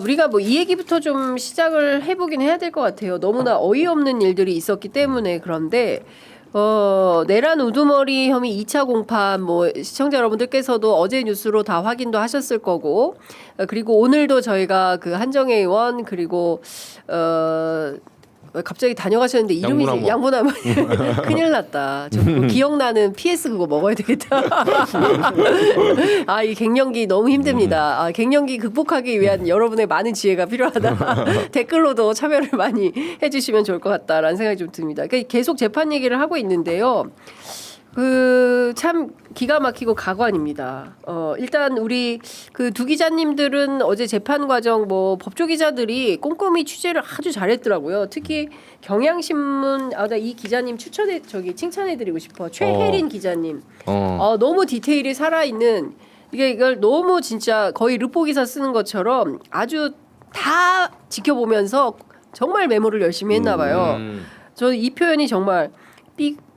우리가 뭐 이 얘기부터 좀 시작을 해보긴 해야 될 것 같아요. 너무나 어이없는 일들이 있었기 때문에. 그런데 내란 우두머리 혐의 2차 공판 뭐 시청자 여러분들께서도 어제 뉴스로 다 확인도 하셨을 거고, 그리고 오늘도 저희가 그 한정혜 의원 그리고 갑자기 다녀가셨는데 이름이 양분나무 큰일 났다. 저 그거 기억나는 PS 그거 먹어야 되겠다. 아, 이 갱년기 너무 힘듭니다. 아, 갱년기 극복하기 위한 여러분의 많은 지혜가 필요하다. 댓글로도 참여를 많이 해주시면 좋을 것 같다라는 생각이 좀 듭니다. 그러니까 계속 재판 얘기를 하고 있는데요. 참 기가 막히고 가관입니다. 일단 우리 그 두 기자님들은 어제 재판 과정 뭐 법조 기자들이 꼼꼼히 취재를 아주 잘했더라고요. 특히 경향신문 나 이 기자님 칭찬해드리고 싶어. 최혜린 기자님. 너무 디테일이 살아있는 이걸 너무 진짜 거의 르포 기사 쓰는 것처럼 아주 다 지켜보면서 정말 메모를 열심히 했나봐요. 저 이 표현이 정말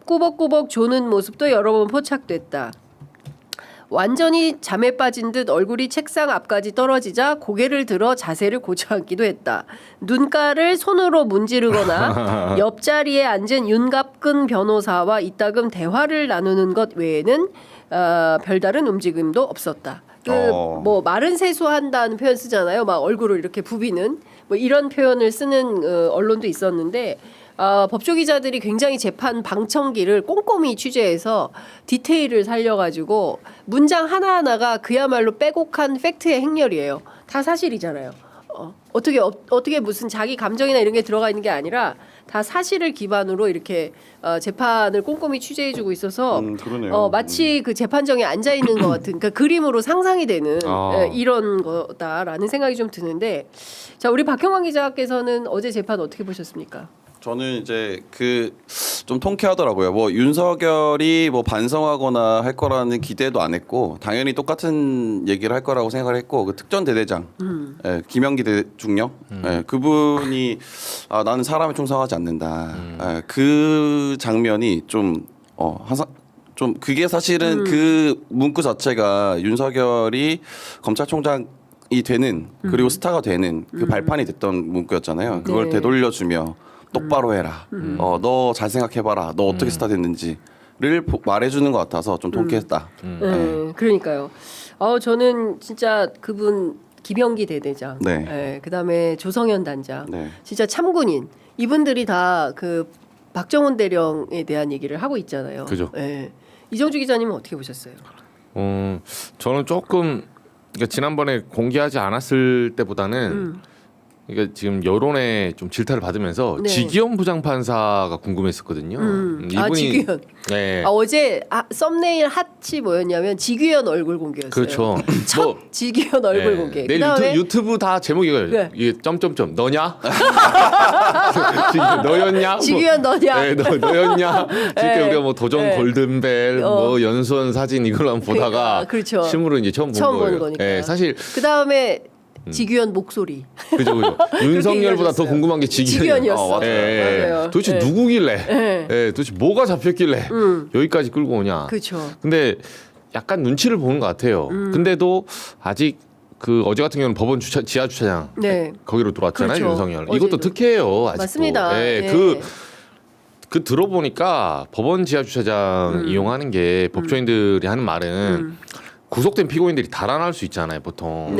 꾸벅꾸벅 조는 모습도 여러 번 포착됐다. 완전히 잠에 빠진 듯 얼굴이 책상 앞까지 떨어지자 고개를 들어 자세를 고쳐앉기도 했다. 눈가를 손으로 문지르거나 옆자리에 앉은 윤갑근 변호사와 이따금 대화를 나누는 것 외에는 별다른 움직임도 없었다. 뭐 말은 세수한다는 표현 쓰잖아요. 막 얼굴을 이렇게 부비는 뭐 이런 표현을 쓰는 언론도 있었는데 법조 기자들이 굉장히 재판 방청기를 꼼꼼히 취재해서 디테일을 살려가지고 문장 하나하나가 그야말로 빼곡한 팩트의 행렬이에요. 다 사실이잖아요. 어떻게 무슨 자기 감정이나 이런 게 들어가 있는 게 아니라 다 사실을 기반으로 이렇게 재판을 꼼꼼히 취재해주고 있어서 마치 그 재판정에 앉아 있는 것 같은 그러니까 그림으로 상상이 되는 이런 거다라는 생각이 좀 드는데, 자 우리 박형광 기자께서는 어제 재판 어떻게 보셨습니까? 저는 이제 좀 통쾌하더라고요. 뭐 윤석열이 뭐 반성하거나 할 거라는 기대도 안 했고, 당연히 똑같은 얘기를 할 거라고 생각을 했고, 그 특전 대대장 김영기 대중령 그분이 나는 사람에 충성하지 않는다. 그 장면이 좀 항상 좀 그게 사실은 그 문구 자체가 윤석열이 검찰총장이 되는 그리고 스타가 되는 그 발판이 됐던 문구였잖아요. 그걸 되돌려주며 똑바로 해라. 너 잘 생각해봐라. 너 어떻게 스타 됐는지를 말해주는 것 같아서 좀 통쾌했다. 그러니까요. 저는 진짜 그분 김영기 대대장, 그다음에 조성현 단장, 진짜 참군인 이분들이 다 그 박정훈 대령에 대한 얘기를 하고 있잖아요. 그죠. 이정주 기자님은 어떻게 보셨어요? 저는 조금 그러니까 지난번에 공개하지 않았을 때보다는 그러니까 지금 여론에 좀 질타를 받으면서 지기현 부장판사가 궁금했었거든요. 이분이 지기현. 어제 보내일 핫이 뭐였냐면 지기현 얼굴 공개였어요. 그렇죠. 첫 지기현 얼굴 공개. 내일 유튜브 다 제목이 이게 점점점 너냐? 너였냐? 지기현 너냐? 너였냐? 지금 우리가 뭐 도전 골든벨, 뭐 연수원 사진 이걸 한번 보다가 그렇죠. 실물은 이제 처음 본 거니까. 사실 그 다음에 지규현 목소리. 그죠. 윤석열보다 더 궁금한 게 지규현이었어. 맞아요. 도대체 누구길래? 도대체 뭐가 잡혔길래 여기까지 끌고 오냐? 그렇죠. 근데 약간 눈치를 보는 것 같아요. 근데도 아직 그 어제 같은 경우는 법원 지하 주차장 거기로 들어왔잖아요. 그렇죠. 윤석열. 이것도 특혜예요. 아직도. 맞습니다. 그 들어보니까 법원 지하 주차장 이용하는 게 법조인들이 하는 말은 구속된 피고인들이 달아날 수 있잖아요, 보통.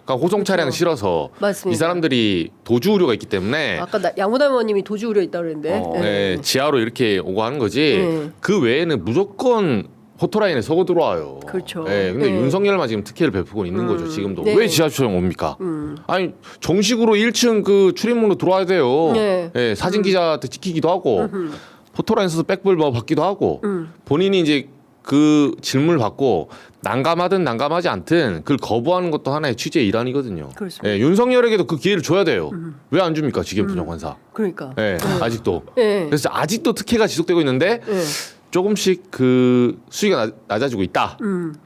그러니까 호송 차량 실어서 이 사람들이 도주 우려가 있기 때문에 아까 양호담 의원님이 도주 우려 있다 그랬는데 지하로 이렇게 오고 하는 거지. 그 외에는 무조건 포토라인에 서고 들어와요. 그렇죠. 근데 윤석열만 지금 특혜를 베푸고 있는 거죠. 지금도 왜 지하 주차장 옵니까? 아니 정식으로 1층 그 출입문으로 들어와야 돼요. 사진 기자한테 찍히기도 하고 포토라인 서서 백불 뭐 받기도 하고 본인이 이제 그 질문을 받고 난감하든 난감하지 않든 그걸 거부하는 것도 하나의 취재의 일환이거든요. 윤석열에게도 그 기회를 줘야 돼요. 왜 안 줍니까? 지기현 부장판사. 그러니까. 아직도. 그래서 아직도 특혜가 지속되고 있는데 조금씩 그 수위가 낮아지고 있다.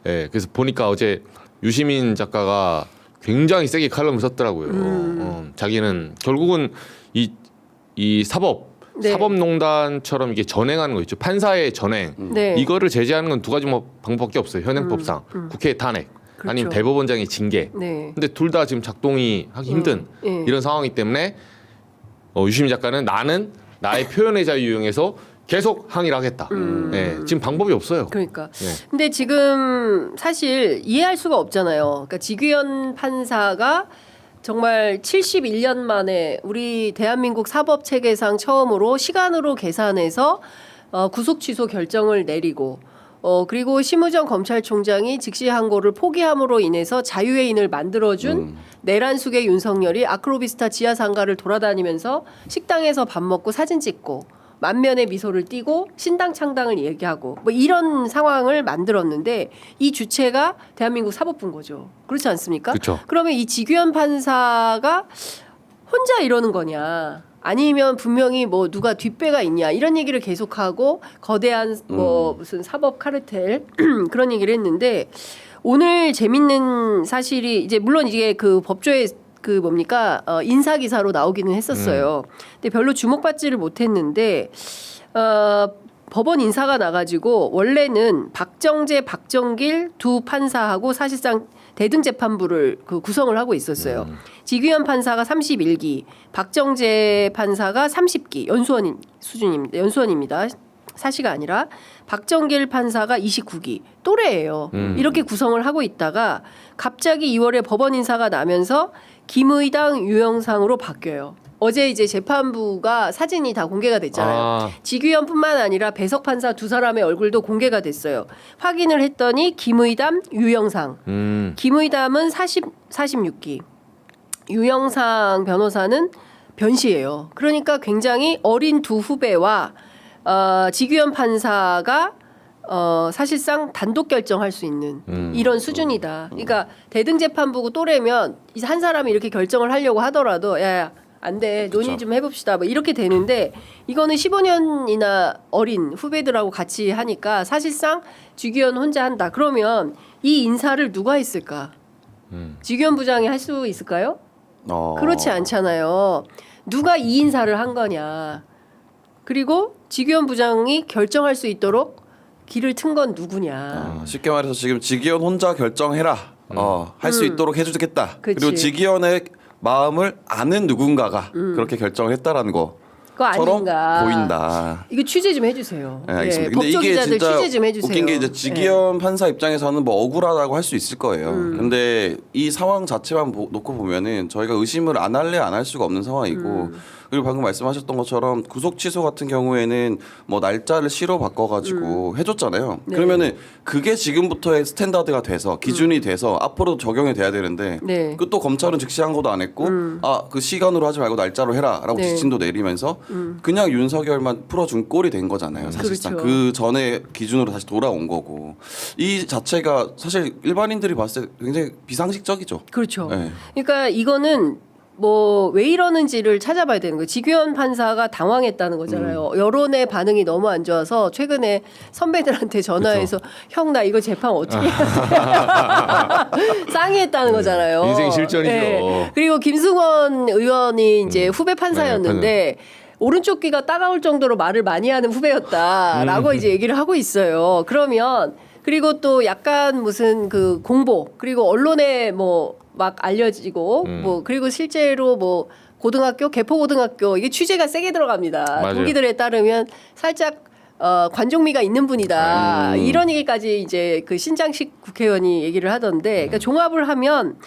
그래서 보니까 어제 유시민 작가가 굉장히 세게 칼럼을 썼더라고요. 자기는 결국은 이 사법농단처럼 이게 전행하는 거 있죠. 판사의 전행. 이거를 제재하는 건 두 가지 방법밖에 없어요. 현행법상. 국회 탄핵. 그렇죠. 아니면 대법원장의 징계. 네. 근데 둘 다 지금 작동이 하기 힘든 예. 이런 상황이기 때문에 유시민 작가는 나는 나의 표현의 자유 이용해서 계속 항의를 하겠다. 예, 지금 방법이 없어요. 그러니까. 예. 근데 지금 사실 이해할 수가 없잖아요. 그러니까 지규현 판사가 정말 71년 만에 우리 대한민국 사법 체계상 처음으로 시간으로 계산해서 구속 취소 결정을 내리고 그리고 심우정 검찰총장이 즉시 항고를 포기함으로 인해서 자유의인을 만들어준 내란숙의 윤석열이 아크로비스타 지하 상가를 돌아다니면서 식당에서 밥 먹고 사진 찍고 만면의 미소를 띠고 신당 창당을 얘기하고 뭐 이런 상황을 만들었는데 이 주체가 대한민국 사법부인 거죠. 그렇지 않습니까? 그쵸. 그러면 이 지규현 판사가 혼자 이러는 거냐? 아니면 분명히 뭐 누가 뒷배가 있냐 이런 얘기를 계속하고 거대한 뭐 무슨 사법 카르텔 그런 얘기를 했는데 오늘 재밌는 사실이 이제 물론 이게 그 법조에 그 뭡니까 인사 기사로 나오기는 했었어요. 근데 별로 주목받지를 못했는데 법원 인사가 나가지고 원래는 박정재, 박정길 두 판사하고 사실상 대등 재판부를 그 구성을 하고 있었어요. 지규현 판사가 31기, 박정재 판사가 30기 연수원입니다. 사시가 아니라 박정길 판사가 29기 또래예요. 이렇게 구성을 하고 있다가 갑자기 2월에 법원 인사가 나면서 김의당 유영상으로 바뀌어요. 어제 이제 재판부가 사진이 다 공개가 됐잖아요. 지규현뿐만 아니라 배석 판사 두 사람의 얼굴도 공개가 됐어요. 확인을 했더니 김의담, 유영상. 김의담은 46기, 유영상 변호사는 변시예요. 그러니까 굉장히 어린 두 후배와 지규현 판사가 사실상 단독 결정할 수 있는 이런 수준이다. 그러니까 대등재판부고 또래면 한 사람이 이렇게 결정을 하려고 하더라도 야 안 돼. 논의 좀 해봅시다. 뭐 이렇게 되는데 이거는 15년이나 어린 후배들하고 같이 하니까 사실상 지규현 혼자 한다. 그러면 이 인사를 누가 했을까? 지규현 부장이 할 수 있을까요? 그렇지 않잖아요. 누가 이 인사를 한 거냐. 그리고 지규현 부장이 결정할 수 있도록 길을 튼 건 누구냐. 쉽게 말해서 지금 지기현 혼자 결정해라. 할 수 있도록 해주겠다. 그치. 그리고 지기현의 마음을 아는 누군가가 그렇게 결정을 했다라는 것처럼 아닌가. 보인다. 이거 취재 좀 해주세요. 네, 알겠습니다. 예, 근데 법조 이게 기자들 진짜 취재 좀 해주세요. 웃긴 게 이제 지기현 판사 입장에서는 뭐 억울하다고 할 수 있을 거예요. 근데 이 상황 자체만 놓고 보면은 저희가 의심을 안 할래 안 할 수가 없는 상황이고 그리고 방금 말씀하셨던 것처럼 구속 취소 같은 경우에는 뭐 날짜를 시로 바꿔가지고 해줬잖아요. 네. 그러면은 그게 지금부터의 스탠다드가 돼서 기준이 돼서 앞으로 적용이 돼야 되는데 네. 그 또 검찰은 즉시 항고도 안 했고 그 시간으로 하지 말고 날짜로 해라라고 네. 지침도 내리면서 그냥 윤석열만 풀어준 꼴이 된 거잖아요. 사실상 그렇죠. 그 전에 기준으로 다시 돌아온 거고 이 자체가 사실 일반인들이 봤을 때 굉장히 비상식적이죠. 그렇죠. 네. 그러니까 이거는 뭐 왜 이러는지를 찾아봐야 되는 거예요. 지규현 판사가 당황했다는 거잖아요. 여론의 반응이 너무 안 좋아서 최근에 선배들한테 전화해서 형 나 이거 재판 어떻게 해야 돼? 상의했다는 거잖아요. 인생 실전이죠. 그리고 김승원 의원이 이제 후배 판사였는데 오른쪽 귀가 따가울 정도로 말을 많이 하는 후배였다라고 이제 얘기를 하고 있어요. 그러면 그리고 또 약간 무슨 그 공보 그리고 언론에 뭐 막 알려지고 뭐 그리고 실제로 뭐 고등학교 개포고등학교 이게 취재가 세게 들어갑니다. 맞아요. 동기들에 따르면 살짝 관종미가 있는 분이다. 이런 얘기까지 이제 그 신장식 국회의원이 얘기를 하던데 그러니까 종합을 하면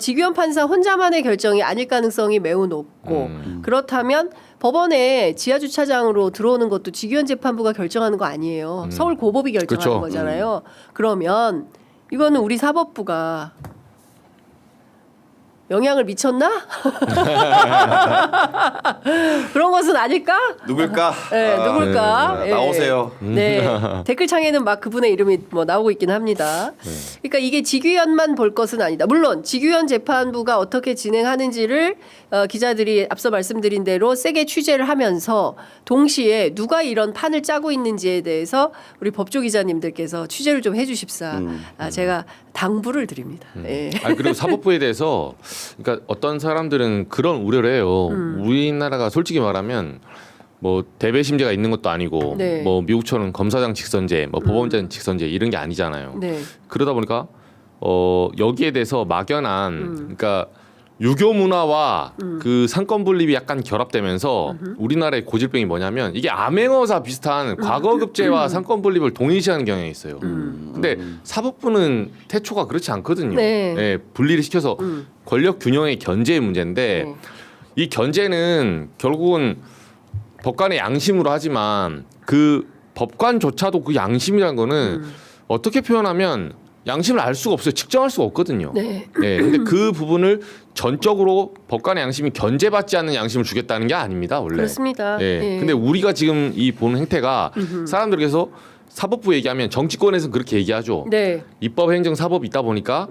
지규현 판사 혼자만의 결정이 아닐 가능성이 매우 높고 그렇다면 법원에 지하주차장으로 들어오는 것도 지규현 재판부가 결정하는 거 아니에요. 서울 고법이 결정하는 그쵸. 거잖아요. 그러면 이거는 우리 사법부가 영향을 미쳤나? 그런 것은 아닐까? 누굴까? 네, 누굴까? 예. 나오세요. 네. 댓글창에는 막 그분의 이름이 뭐 나오고 있긴 합니다. 그러니까 이게 지규현만 볼 것은 아니다. 물론 지규현 재판부가 어떻게 진행하는지를 기자들이 앞서 말씀드린 대로 세게 취재를 하면서 동시에 누가 이런 판을 짜고 있는지에 대해서 우리 법조 기자님들께서 취재를 좀 해주십사. 제가 당부를 드립니다. 예. 그리고 사법부에 대해서 그러니까 어떤 사람들은 그런 우려를 해요. 우리나라가 솔직히 말하면 뭐 대배심제가 있는 것도 아니고 네. 뭐 미국처럼 검사장 직선제, 뭐 법원장 직선제 이런 게 아니잖아요. 네. 그러다 보니까 여기에 대해서 막연한 그러니까 유교 문화와 그 상권 분립이 약간 결합되면서 우리나라의 고질병이 뭐냐면 이게 암행어사 비슷한 과거급제와 상권 분립을 동일시하는 경향이 있어요. 근데 사법부는 태초가 그렇지 않거든요. 네. 예, 분리를 시켜서 권력 균형의 견제의 문제인데 네. 이 견제는 결국은 법관의 양심으로 하지만 그 법관조차도 그 양심이라는 거는 어떻게 표현하면 양심을 알 수가 없어요. 측정할 수가 없거든요. 네. 네, 근데 그 부분을 전적으로 법관의 양심이 견제받지 않는 양심을 주겠다는 게 아닙니다, 원래. 그렇습니다. 예. 예. 근데 우리가 지금 이 보는 행태가 사람들께서 사법부 얘기하면 정치권에서는 그렇게 얘기하죠. 네. 입법, 행정, 사법이 있다 보니까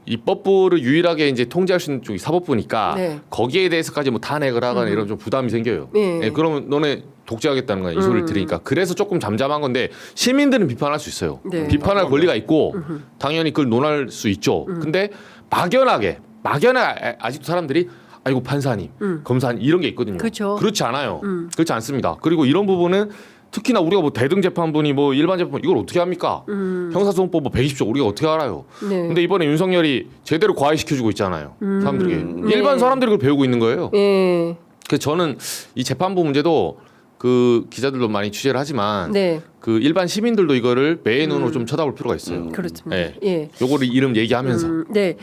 입법부를 유일하게 이제 통제할 수 있는 쪽이 사법부니까 네. 거기에 대해서까지 뭐 탄핵을 하거나 이런 좀 부담이 생겨요. 네. 예, 그러면 너네 독재하겠다는 거야 이 소리를 들으니까 그래서 조금 잠잠한 건데 시민들은 비판할 수 있어요. 네. 비판할 권리가 있고 당연히 그걸 논할 수 있죠. 근데 막연하게 아직도 사람들이 아이고 판사님, 검사님 이런 게 있거든요. 그렇죠. 그렇지 않아요. 그렇지 않습니다. 그리고 이런 부분은 특히나 우리가 뭐 대등 재판분이 뭐 일반 재판분 이걸 어떻게 합니까? 형사소송법 뭐 120조 우리가 어떻게 알아요? 네. 근데 이번에 윤석열이 제대로 과외시켜주고 있잖아요. 사람들에게 네. 일반 사람들이 그걸 배우고 있는 거예요. 예. 그래서 저는 이 재판부 문제도 그 기자들도 많이 취재를 하지만 네. 그 일반 시민들도 이거를 매의 눈으로 좀 쳐다볼 필요가 있어요. 그렇습니다. 네. 예. 요거를 이름 얘기하면서 네.